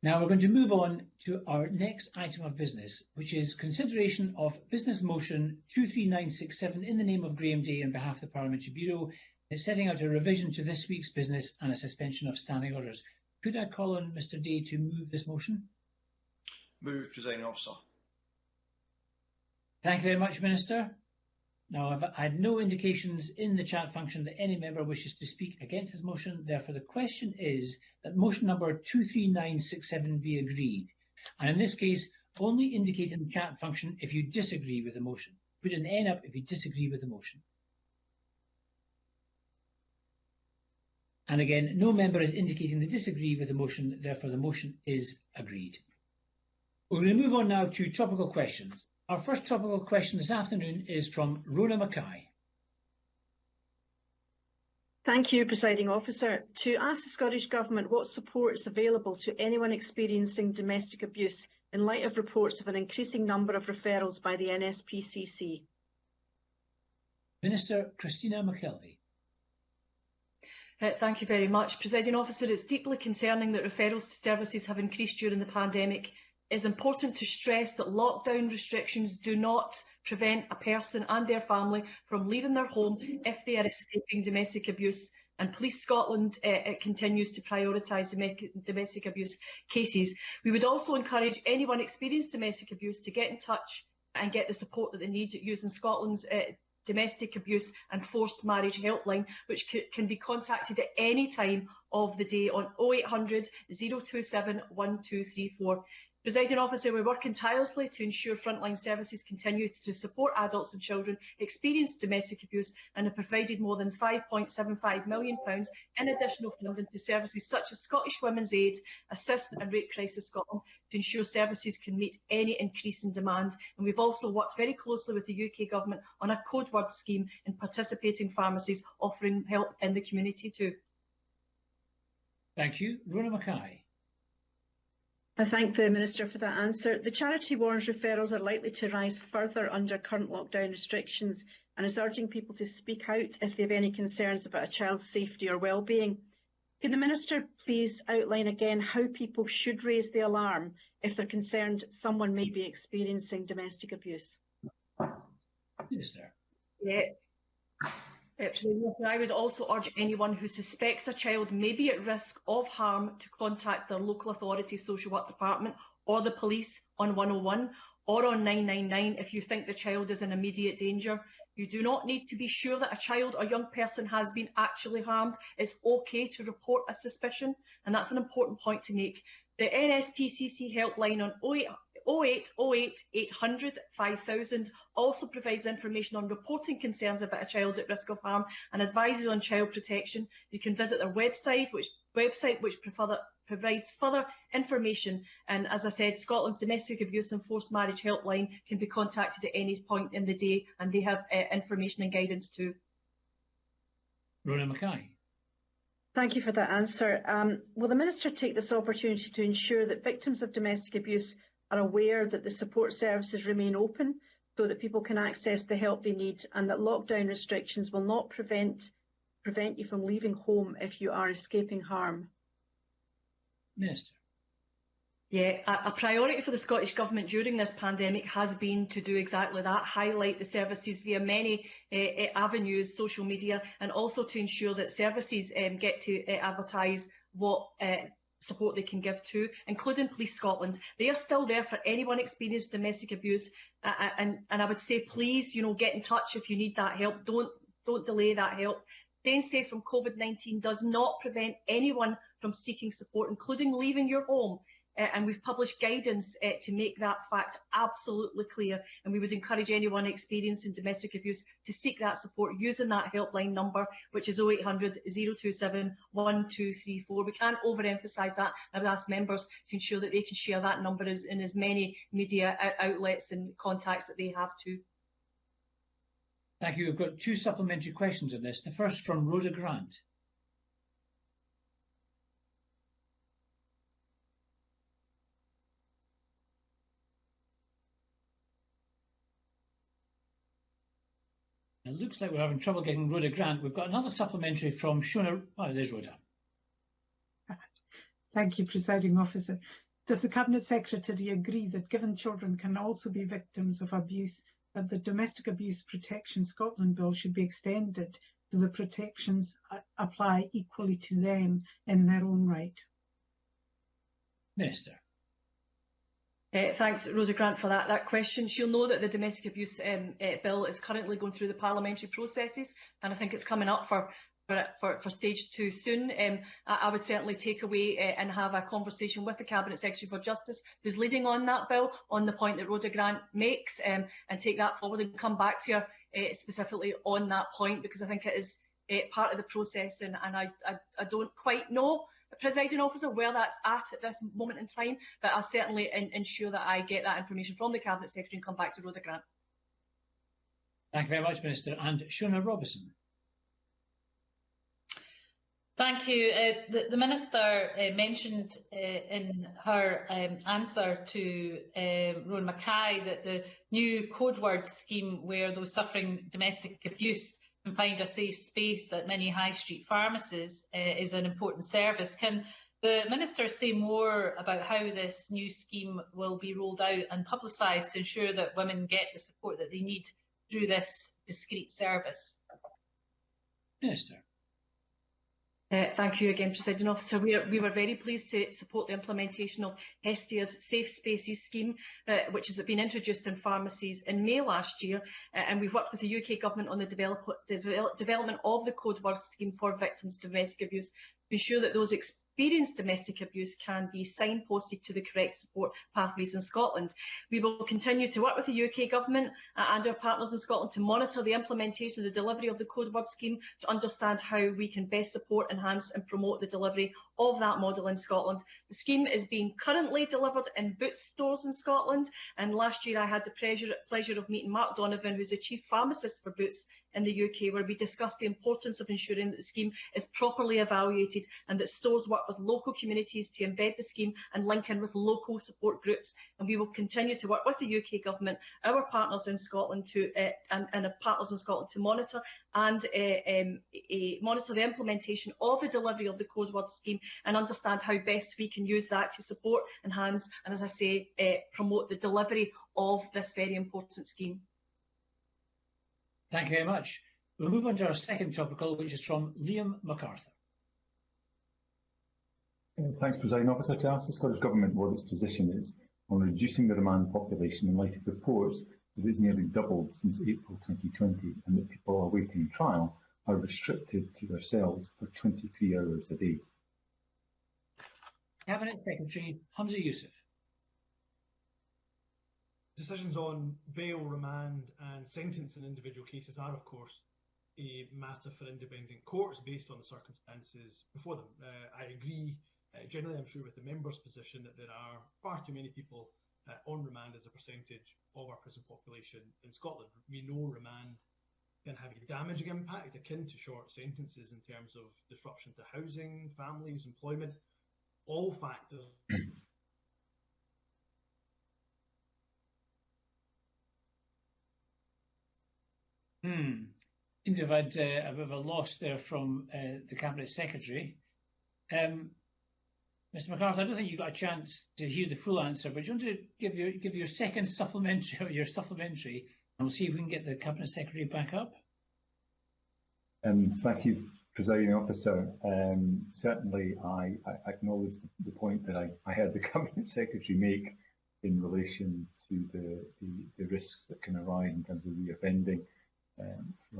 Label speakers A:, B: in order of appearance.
A: Now we're going to move on to our next item of business, which is consideration of Business Motion 23967 in the name of Graham Day on behalf of the Parliamentary Bureau, setting out a revision to this week's business and a suspension of standing orders. Could I call on Mr Day to move this motion?
B: Move, Presiding Officer.
A: Thank you very much, Minister. Now, I've had no indications in the chat function that any member wishes to speak against this motion. Therefore, the question is that motion number 23967 be agreed. And in this case, only indicate in the chat function if you disagree with the motion. Put an N up if you disagree with the motion. And again, no member is indicating they disagree with the motion. Therefore, the motion is agreed. We're going to move on now to topical questions. Our first topical question this afternoon is from Rona Mackay.
C: Thank you, Presiding Officer. To ask the Scottish Government what support is available to anyone experiencing domestic abuse in light of reports of an increasing number of referrals by the NSPCC.
A: Minister Christina McKelvey.
D: Thank you very much. Presiding Officer, it's deeply concerning that referrals to services have increased during the pandemic. It is important to stress that lockdown restrictions do not prevent a person and their family from leaving their home if they are escaping domestic abuse. And Police Scotland continues to prioritise domestic abuse cases. We would also encourage anyone experiencing domestic abuse to get in touch and get the support that they need using Scotland's domestic abuse and forced marriage helpline, which can be contacted at any time of the day on 0800 027 1234. Presiding Officer, we're working tirelessly to ensure frontline services continue to support adults and children experiencing domestic abuse and have provided more than £5.75 million in additional funding to services such as Scottish Women's Aid, Assist and Rape Crisis Scotland to ensure services can meet any increase in demand. And we've also worked very closely with the UK Government on a code word scheme in participating pharmacies offering help in the community too.
A: Thank you. Rona Mackay.
C: I thank the Minister for that answer. The charity warns referrals are likely to rise further under current lockdown restrictions and is urging people to speak out if they have any concerns about a child's safety or well-being. Can the Minister please outline again how people should raise the alarm if they're concerned someone may be experiencing domestic abuse?
A: Minister.
D: Yeah. I would also urge anyone who suspects a child may be at risk of harm to contact their local authority social work department or the police on 101 or on 999 if you think the child is in immediate danger. You do not need to be sure that a child or young person has been actually harmed. It's okay to report a suspicion, and that's an important point to make. The NSPCC helpline on 0808 800 5000 also provides information on reporting concerns about a child at risk of harm and advises on child protection. You can visit their website, which provides further information. And as I said, Scotland's Domestic Abuse and Forced Marriage Helpline can be contacted at any point in the day, and they have information and guidance too.
A: Rona Mackay.
C: Thank you for that answer. Will the Minister take this opportunity to ensure that victims of domestic abuse are aware that the support services remain open so that people can access the help they need, and that lockdown restrictions will not prevent you from leaving home if you are escaping harm?
A: Minister.
D: Yeah, a priority for the Scottish Government during this pandemic has been to do exactly that, highlight the services via many avenues, social media, and also to ensure that services get to advertise what support they can give to, including Police Scotland. They are still there for anyone experiencing domestic abuse, and I would say please, get in touch if you need that help. Don't delay that help. Staying safe from COVID-19 does not prevent anyone from seeking support, including leaving your home. And we've published guidance to make that fact absolutely clear. And we would encourage anyone experiencing domestic abuse to seek that support using that helpline number, which is 0800 027 1234. We can't overemphasise that. I would ask members to ensure that they can share that number in as many media outlets and contacts that they have too.
A: Thank you. We've got two supplementary questions on this. The first from Rhoda Grant. It looks like we're having trouble getting Rhoda Grant. We've got another supplementary from Shona. Oh, there's Rhoda.
E: Thank you, Presiding Officer. Does the Cabinet Secretary agree that given children can also be victims of abuse, that the Domestic Abuse Protection Scotland Bill should be extended so the protections apply equally to them in their own right?
A: Minister.
D: Thanks, Rosa Grant, for that question. She'll know that the Domestic Abuse Bill is currently going through the parliamentary processes, and I think it's coming up for stage 2 soon. I would certainly take away and have a conversation with the Cabinet Secretary for Justice, who's leading on that bill, on the point that Rhoda Grant makes, and take that forward and come back to her specifically on that point, because I think it is part of the process, and I don't quite know, Presiding Officer, where that's at this moment in time, but I'll certainly ensure that I get that information from the Cabinet Secretary and come back to Rhoda Grant.
A: Thank you very much, Minister. And Shona Robertson.
F: Thank you. The Minister mentioned in her answer to Rowan Mackay that the new code word scheme, where those suffering domestic abuse can find a safe space at many high street pharmacies, is an important service. Can the Minister say more about how this new scheme will be rolled out and publicised to ensure that women get the support that they need through this discreet service?
A: Minister.
D: Thank you again, Presiding Officer. We were very pleased to support the implementation of Hestia's Safe Spaces scheme, which has been introduced in pharmacies in May last year, and we've worked with the UK Government on the development of the code word scheme for victims of domestic abuse to ensure that those experienced domestic abuse can be signposted to the correct support pathways in Scotland. We will continue to work with the UK Government and our partners in Scotland to monitor the implementation of the delivery of the code word scheme to understand how we can best support, enhance and promote the delivery of that model in Scotland. The scheme is being currently delivered in Boots stores in Scotland, and last year I had the pleasure of meeting Mark Donovan, who's the Chief Pharmacist for Boots in the UK, where we discussed the importance of ensuring that the scheme is properly evaluated and that stores work with local communities to embed the scheme and link in with local support groups. And we will continue to work with the UK Government, our partners in Scotland, and partners in Scotland to monitor and monitor the implementation of the delivery of the code word scheme and understand how best we can use that to support, enhance and, as I say, promote the delivery of this very important scheme.
A: Thank you very much. We'll move on to our second topical, which is from Liam MacArthur.
G: Thanks, Presiding Officer. To ask the Scottish Government what its position is on reducing the remand population in light of reports that it's nearly doubled since April 2020 and that people awaiting trial are restricted to their cells for 23 hours a day.
A: Cabinet Secretary Hamza Youssef.
H: Decisions on bail, remand and sentence in individual cases are, of course, a matter for independent courts based on the circumstances before them. I agree, generally I'm sure with the member's position, that there are far too many people on remand as a percentage of our prison population in Scotland. We know remand can have a damaging impact akin to short sentences in terms of disruption to housing, families, employment, all factors.
A: Seem to have had a bit of a loss there from the Cabinet Secretary. Mr MacArthur, I don't think you got a chance to hear the full answer, but do you want to give your second supplementary, or your supplementary, and we'll see if we can get the Cabinet Secretary back up.
G: Thank you, Presiding Officer. Certainly, I acknowledge the point that I heard the Cabinet Secretary make in relation to the risks that can arise in terms of reoffending from